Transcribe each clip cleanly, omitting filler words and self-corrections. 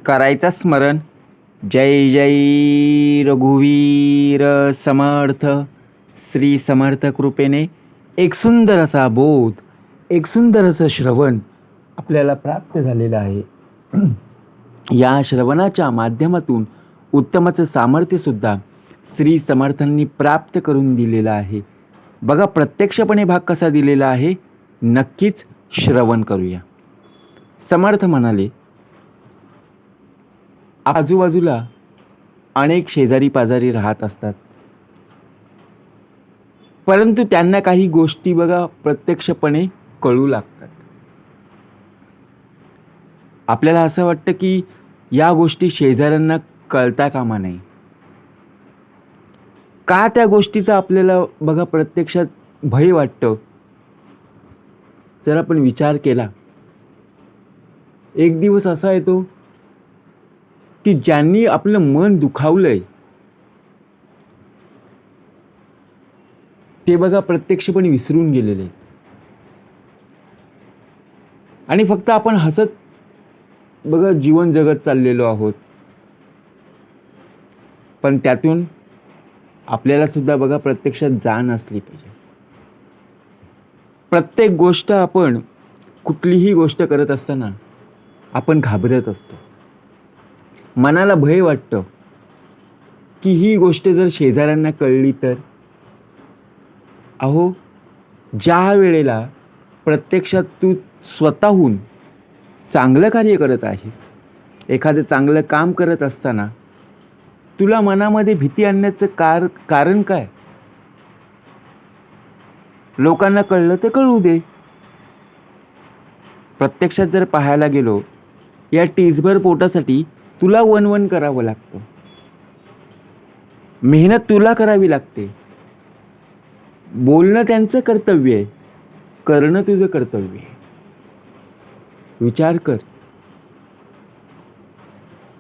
करायचा स्मरण. जय जय रघुवीर समर्थ. श्री समर्थ कृपेने एक सुंदर असा बोध, एक सुंदर असं श्रवण आपल्याला प्राप्त झालेलं आहे. या श्रवणाच्या माध्यमातून उत्तमाचं सामर्थ्यसुद्धा श्री समर्थांनी प्राप्त करून दिलेलं आहे. बघा प्रत्यक्षपणे भाग कसा दिलेला आहे, नक्कीच श्रवण करूया. समर्थ म्हणाले, आजूबाजूला अनेक शेजारी पाजारी राहत असतात, परंतु त्यांना काही गोष्टी बघा प्रत्यक्षपणे कळू लागतात. आपल्याला असं वाटतं की या गोष्टी शेजाऱ्यांना कळता कामा नये. का त्या गोष्टीचा आपल्याला बघा प्रत्यक्षात भय वाटतं, जर आपण विचार केला. एक दिवस असा येतो की ज्यांनी आपलं मन दुखावलंय ते बघा प्रत्यक्षपणे विसरून गेलेले आहेत, आणि फक्त आपण हसत बघा जीवन जगत चाललेलो आहोत. पण त्यातून आपल्याला सुद्धा बघा प्रत्यक्षात जाण असली पाहिजे. प्रत्येक गोष्ट आपण कुठलीही गोष्ट करत असताना आपण घाबरत असतो. मनाला भय वाटतं की ही गोष्ट जर शेजाऱ्यांना कळली तर. अहो, ज्या वेळेला प्रत्यक्षात तू स्वतःहून चांगलं कार्य करत आहेस, एखादं चांगलं काम करत असताना तुला मनामध्ये भीती आणण्याचं कारण काय? लोकांना कळलं तर कळू दे. प्रत्यक्षात जर पाहायला गेलो, या टीसभर पोटासाठी तुला वनवन करावं लागतं, मेहनत तुला करावी लागते. बोलणं त्यांचं कर्तव्य आहे, करणं तुझं कर्तव्य आहे. विचार कर.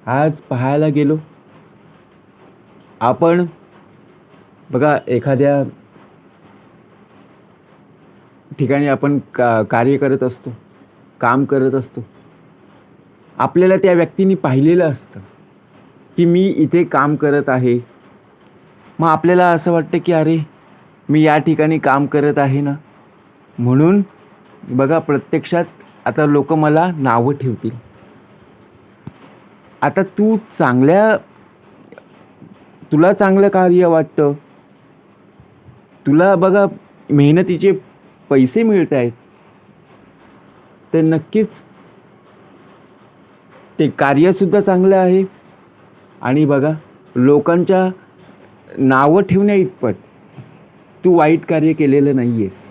आज पाहायला गेलो आपण बघा, एखाद्या ठिकाणी आपण कार्य करत असतो, काम करत असतो. आपल्याला त्या व्यक्तीने पाहिलेलं असतं की मी इथे काम करत आहे. मग आपल्याला असं वाटतं की अरे, मी या ठिकाणी काम करत आहे ना, म्हणून बघा प्रत्यक्षात आता लोक मला नावं ठेवतील. आता तुला चांगलं कार्य वाटतं, तुला बघा मेहनतीचे पैसे मिळत आहेत, तर नक्कीच ते कार्यसुद्धा चांगलं आहे. आणि बघा लोकांच्या नावं ठेवण्या इतपत तू वाईट कार्य केलेलं नाही आहेस.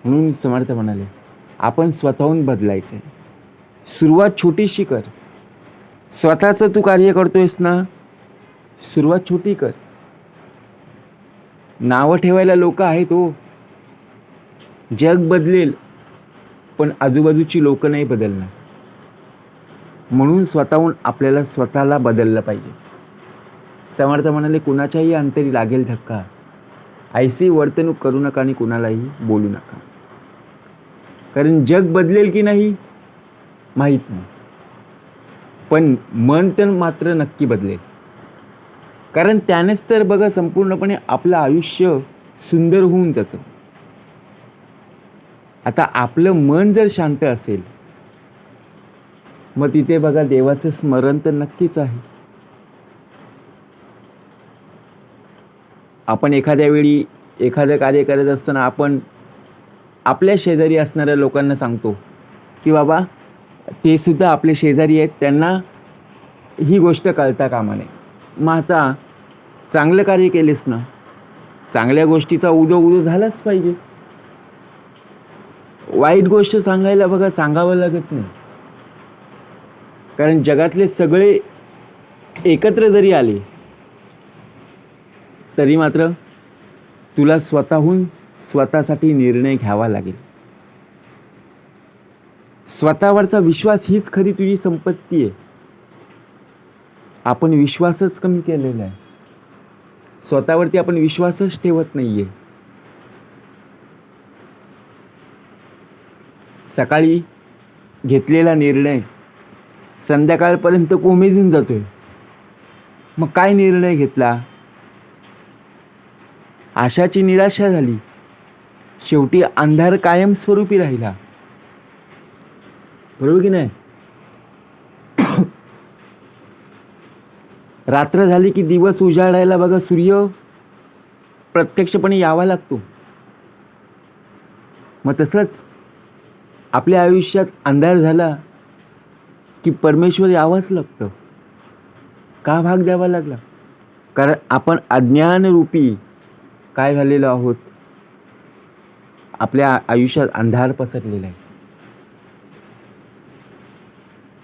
म्हणून समर्थ म्हणाले, आपण स्वतःहून बदलायचं आहे. सुरुवात छोटीशी कर. स्वतःचं तू कार्य करतोयस ना, सुरुवात छोटी कर. नावं ठेवायला लोक आहेत हो. जग बदलेल पण आजूबाजूची लोक नाही बदलणार. म्हणून स्वतःहून आपल्याला स्वतःला बदललं पाहिजे. समर्थ म्हणाले, कुणाच्याही अंतरी लागेल धक्का, ऐसी वर्तणूक करू नका आणि कुणालाही बोलू नका. कारण जग बदलेल की नाही माहीत नाही, पण मन तर मात्र नक्की बदलेल. कारण त्यानेच तर बघा संपूर्णपणे आपलं आयुष्य सुंदर होऊन जातं. आता आपलं मन जर शांत असेल, मग तिथे बघा देवाचं स्मरण तर नक्कीच आहे. आपण एखाद्या वेळी एखादं कार्य करत असताना आपण आपल्या शेजारी असणाऱ्या लोकांना सांगतो की बाबा ते सुद्धा आपले शेजारी आहेत, त्यांना ही गोष्ट कळता कामा नये. मग आता चांगलं कार्य केलेस ना, चांगल्या गोष्टीचा उदो झालाच पाहिजे. वाईट गोष्ट सांगायला बघा सांगावं लागत नाही. कारण जगातले सगळे एकत्र जरी आले तरी मात्र तुला स्वतःहून स्वतःसाठी निर्णय घ्यावा लागेल. स्वतःवरचा विश्वास हीच खरी तुझी संपत्ती आहे. आपण विश्वासच कमी केलेला आहे. स्वतःवरती आपण विश्वासच ठेवत नाहीये. सकाळी घेतलेला निर्णय संध्याकाळपर्यंत कोमेजून जातोय. मग काय निर्णय घेतला? आशाची निराशा झाली. शेवटी अंधार कायमस्वरूपी राहिला. बरोबर की नाही? रात्र झाली की दिवस उजाडायला बघा सूर्य प्रत्यक्षपणे यावा लागतो. मग तसंच आपल्या आयुष्यात अंधार झाला की परमेश्वर यावंच लागतं. का भाग द्यावा लागला? कारण आपण अज्ञानरूपी काय झालेलो आहोत, आपल्या आयुष्यात अंधार पसरलेला आहे.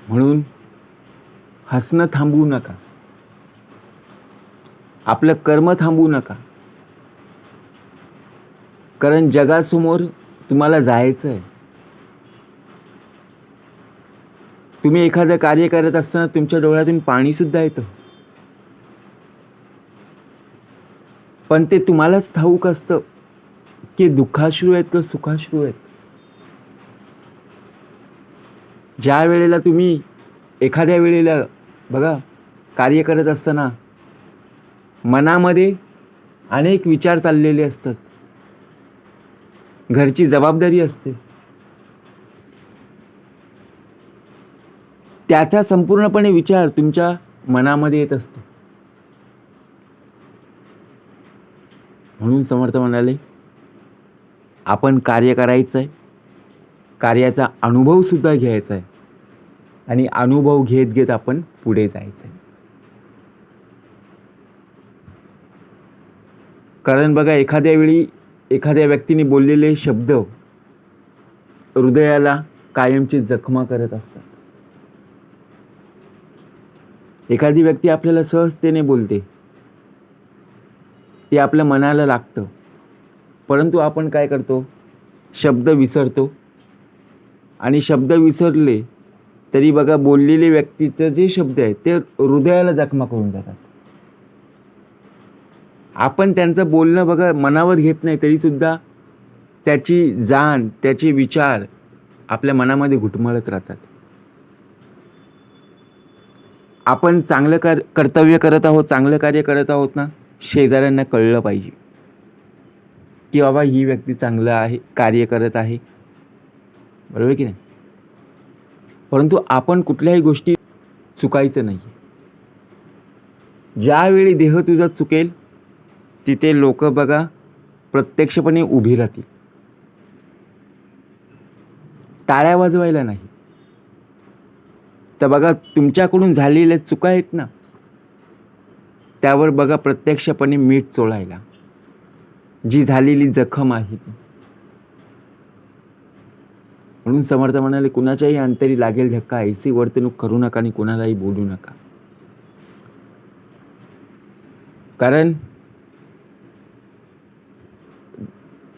म्हणून हसणं थांबवू नका, आपलं कर्म थांबवू नका. कारण जगासमोर तुम्हाला जायचं आहे. तुम्ही एखादं कार्य करत असताना तुमच्या डोळ्यातून पाणी सुद्धा येतं, पण ते तुम्हालाच ठाऊक असतं की दुःखाश्रू आहेत का सुखाश्रू आहेत. ज्या वेळेला तुम्ही एखाद्या वेळेला बघा कार्य करत असताना मनामध्ये अनेक विचार चाललेले असतात, घरची जबाबदारी असते, त्याचा संपूर्णपणे विचार तुमच्या मनामध्ये येत असतो. म्हणून समर्थ म्हणाले आपण कार्य करायचं आहे, कार्याचा अनुभव सुद्धा घ्यायचा आहे आणि अनुभव घेत घेत आपण पुढे जायचं आहे. कारण बघा एखाद्या वेळी एखाद्या व्यक्तीने बोललेले शब्द हृदयाला कायमची जखमा करत असतात. एखादी व्यक्ती आपल्याला सहजतेने बोलते, ते आपल्या मनाला लागतं, परंतु आपण काय करतो, शब्द विसरतो. आणि शब्द विसरले तरी बघा बोललेले व्यक्तीचं जे शब्द आहे ते हृदयाला जखमा करून जातात. आपण त्यांचं बोलणं बघा मनावर घेत नाही तरीसुद्धा त्याची जाण, त्याचे विचार आपल्या मनामध्ये घुटमळत राहतात. आपण चांगलं कर्तव्य करत आहोत, चांगलं कार्य करत आहोत ना, शेजाऱ्यांना कळलं पाहिजे की बाबा ही व्यक्ती चांगलं आहे, कार्य करत आहे. बरोबर की नाही? परंतु आपण कुठल्याही गोष्टी चुकायचं नाही. ज्यावेळी देह तुझा चुकेल तिथे लोक बघा प्रत्यक्षपणे उभी राहतील, टाळ्या वाजवायला नाही. तर बघा तुमच्याकडून झालेल्या चुका आहेत ना, त्यावर बघा प्रत्यक्षपणे मीठ चोळायला, जी झालेली जखम आहे ती. म्हणून समर्थ म्हणाले कुणाच्याही अंतरी लागेल धक्का, ऐसी वर्तणूक करू नका आणि कुणालाही बोलू नका. कारण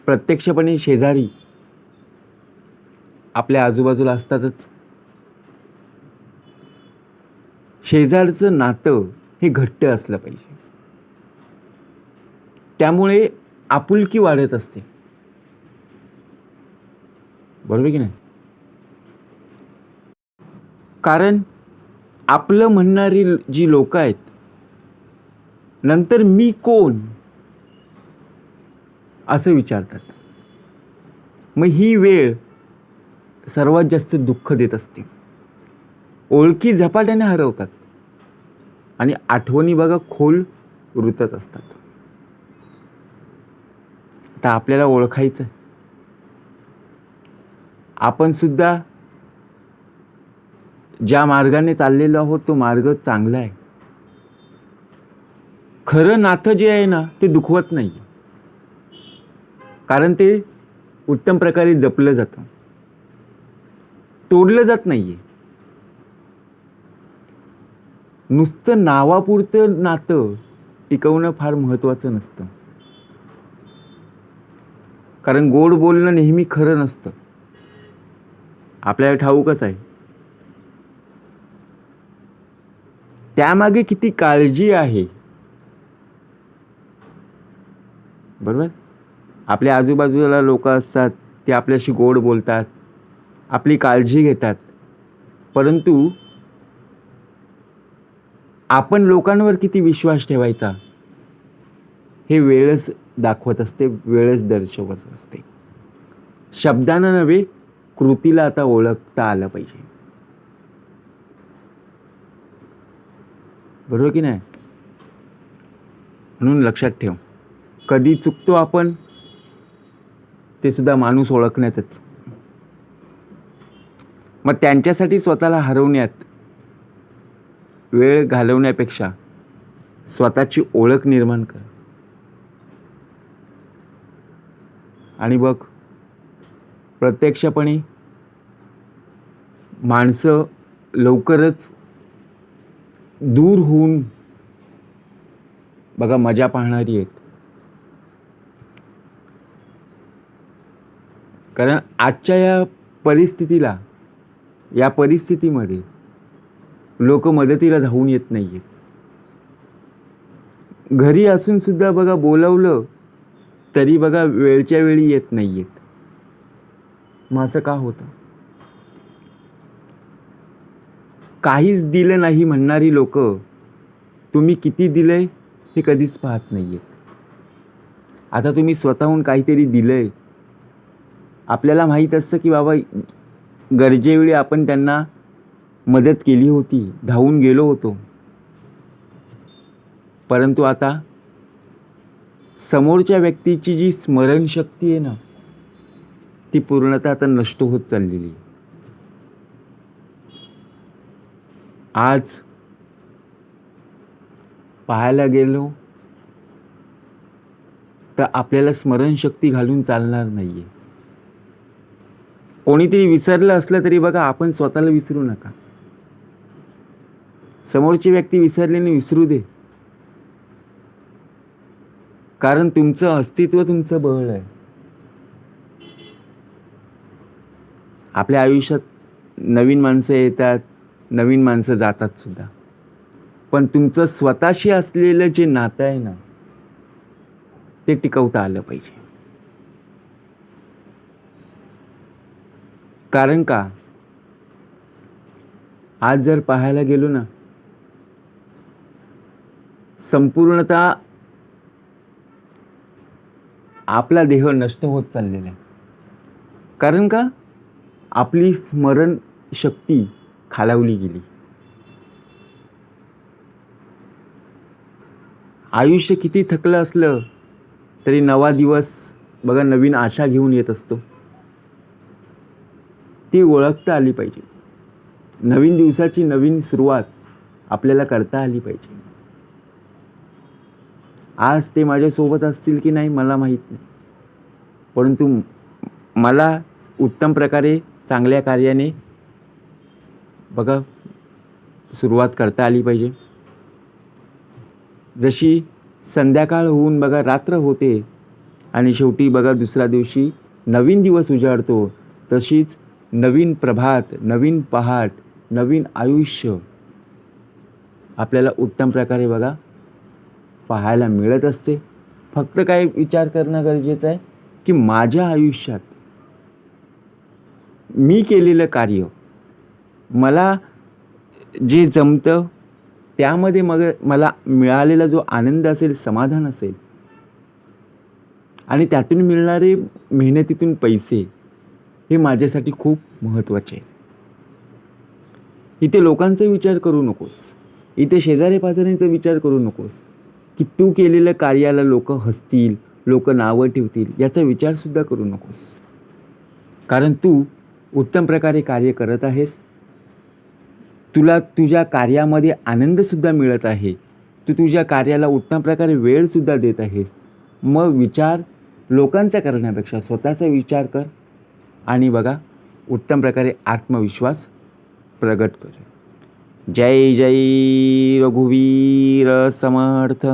प्रत्यक्षपणे शेजारी आपल्या आजूबाजूला असतातच. शेजारचं नातं हे घट्ट असलं पाहिजे, त्यामुळे आपुलकी वाढत असते. बरोबर की नाही? कारण आपलं म्हणणारी जी लोक आहेत नंतर मी कोण असं विचारतात. मग ही वेळ सर्वात जास्त दुःख देत असते. ओळखी झपाट्याने हरवतात आणि आठवणी बघा खोल रुतत असतात. आता आपल्याला ओळखायचं, आपण सुद्धा ज्या मार्गाने चाललेलो आहोत तो मार्ग चांगला आहे. खरं नातं जे आहे ना ते दुखवत नाही, कारण ते उत्तम प्रकारे जपलं जातं, तोडलं जात नाहीये. नुसतं नावापुरतं नातं टिकवणं फार महत्त्वाचं नसतं, कारण गोड बोलणं नेहमी खरं नसतं. आपल्याला ठाऊकच आहे त्यामागे किती काळजी आहे. बरोबर? आपल्या आजूबाजूला लोक असतात, ते आपल्याशी गोड बोलतात, आपली काळजी घेतात, परंतु आपण लोकांवर किती विश्वास ठेवायचा हे वेळच दाखवत असते, वेळच दर्शवत असते. शब्दानं नव्हे, कृतीला आता ओळखता आलं पाहिजे. बरोबर की नाही? म्हणून लक्षात ठेव, कधी चुकतो आपण ते सुद्धा माणूस ओळखण्यातच. मग त्यांच्यासाठी स्वतःला हरवण्यात वेळ घालवण्यापेक्षा स्वतःची ओळख निर्माण कर. आणि बघ, प्रत्यक्षपणे माणसं लवकरच दूर होऊन बघा मजा पाहणारी आहेत. कारण आजच्या या परिस्थितीमध्ये लोक मदतीला धावून येत नाही आहेत. घरी असून सुद्धा बघा बोलवलं तरी बघा वेळच्या वेळी येत नाही आहेत. मग असं का होतं? काहीच दिलं नाही म्हणणारी लोक तुम्ही किती दिलंय हे कधीच पाहत नाही आहेत. आता तुम्ही स्वतःहून काहीतरी दिलंय, आपल्याला माहीत असतं की बाबा गरजेवेळी आपण त्यांना मदत केली होती, धावून गेलो होतो. परंतु आता समोरच्या व्यक्तीची जी स्मरणशक्ती आहे ना, ती पूर्णतः आता नष्ट होत चाललेली आहे. आज पाहायला गेलो तर आपल्याला स्मरणशक्ती घालून चालणार नाहीये. कोणीतरी विसरलं असलं तरी बघा आपण स्वतःला विसरू नका. समोरची व्यक्ती विसरल्याने विसरू दे. कारण तुमचं अस्तित्व तुमचं बळ आहे. आपल्या आयुष्यात नवीन माणसं येतात, नवीन माणसं जातात सुद्धा. पण तुमचं स्वतःशी असलेलं जे नातं आहे ना, ते टिकवता आलं पाहिजे. कारण का, आज जर पाहायला गेलो ना, संपूर्णतः आपला देह नष्ट होत चाललेला आहे. कारण का, आपली स्मरण शक्ती खालावली गेली. आयुष्य किती थकलं असलं तरी नवा दिवस बघा नवीन आशा घेऊन येत असतो. ती ओळखता आली पाहिजे. नवीन दिवसाची नवीन सुरुवात आपल्याला करता आली पाहिजे. आज ते माझ्यासोबत असतील की नाही मला माहीत नाही, परंतु मला उत्तम प्रकारे चांगल्या कार्याने बघा सुरुवात करता आली पाहिजे. जशी संध्याकाळ होऊन बघा रात्र होते आणि शेवटी बघा दुसऱ्या दिवशी नवीन दिवस उजाडतो, तशीच नवीन प्रभात, नवीन पहाट, नवीन आयुष्य आपल्याला उत्तम प्रकारे बघा पाहायला मिळत असते. फक्त काय विचार करणं गरजेचं आहे की माझ्या आयुष्यात मी केलेलं कार्य, मला जे जमतं त्यामध्ये मग मला मिळालेला जो आनंद असेल, समाधान असेल आणि त्यातून मिळणारे मेहनतीतून पैसे, हे माझ्यासाठी खूप महत्त्वाचे आहे. इथे लोकांचा विचार करू नकोस, इथे शेजारी पाजाऱ्यांचा विचार करू नकोस की तू केलेलं कार्याला लोक हसतील, लोक नावं ठेवतील, याचा विचारसुद्धा करू नकोस. कारण तू उत्तम प्रकारे कार्य करत आहेस. तुला तुझ्या कार्यामध्ये आनंदसुद्धा मिळत आहे. तू तुझ्या कार्याला उत्तम प्रकारे वेळसुद्धा देत आहेस. मग विचार लोकांचा करण्यापेक्षा स्वतःचा विचार कर आणि बघा उत्तम प्रकारे आत्मविश्वास प्रगट कर. जय जय रघुवीर समर्थ.